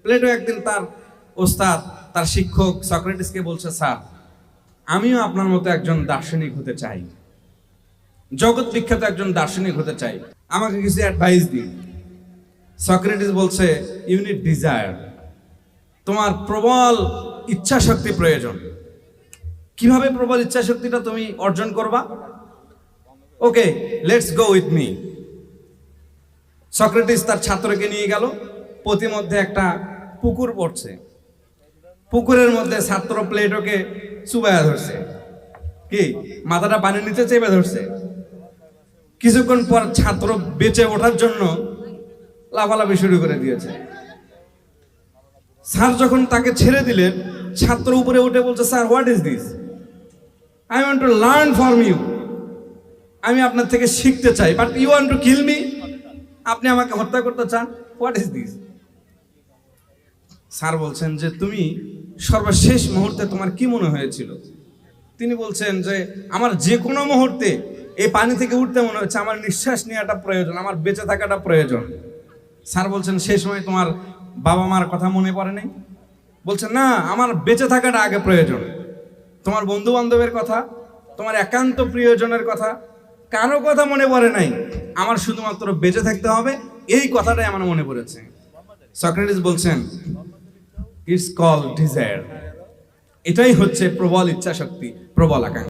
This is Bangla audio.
প্লেটো একদিন তার ওস্তাদ, তার শিক্ষক সক্রেটিসকে বলছে, স্যার আমিও আপনার মতো একজন দার্শনিক হতে চাই, জগৎ বিখ্যাত একজন দার্শনিক হতে চাই, আমাকে কিছু অ্যাডভাইস দিন। সক্রেটিস বলছে, ইউ নিড ডিজায়ার, তোমার প্রবল ইচ্ছা শক্তি প্রয়োজন। কিভাবে প্রবল ইচ্ছা শক্তিটা তুমি অর্জন করবা? Okay, let's go with me. Socrates তার ছাত্রকে নিয়ে গেল। পথিমধ্যে একটা পুকুর পড়ছে, পুকুরের মধ্যে ছাত্র প্লেটোকে চুবাইয়া ধরছে, কি মাথাটা পানির নিচে চেপে ধরছে। কিছুক্ষণ পর ছাত্র বেঁচে ওঠার জন্য লাফালাফি শুরু করে দিয়েছে। স্যার যখন তাকে ছেড়ে দিলেন, ছাত্র উপরে উঠে বলছে, sir what is this, I want to learn from you, আমি আপনার থেকে শিখতে চাই, but you want to kill me, আপনি আমাকে হত্যা করতে চান, হোয়াট ইজ দিস। স্যার বলছেন যে তুমি সর্বশেষ মুহূর্তে তোমার কি মনে হয়েছিল? তিনি বলছেন যে আমার যে কোনো মুহূর্তে এই পানি থেকে উঠতে মনে হচ্ছে, আমার নিঃশ্বাস নেওয়াটা প্রয়োজন, আমার বেঁচে থাকাটা প্রয়োজন। স্যার বলছেন সেই সময় তোমার বাবা মার কথা মনে পড়ে নাই? বলছেন না, আমার বেঁচে থাকাটা আগে প্রয়োজন। তোমার বন্ধু বান্ধবের কথা, তোমার একান্ত প্রিয়জনের কথা, কারো কথা মনে পড়ে নাই, আমার শুধুমাত্র বেঁচে থাকতে হবে, এই কথাটাই আমার মনে পড়েছে। সক্রেটিস বলছেন, ইটস কল্ড ডিজায়ার, এটাই হচ্ছে প্রবল ইচ্ছা শক্তি, প্রবল আকাঙ্ক্ষা।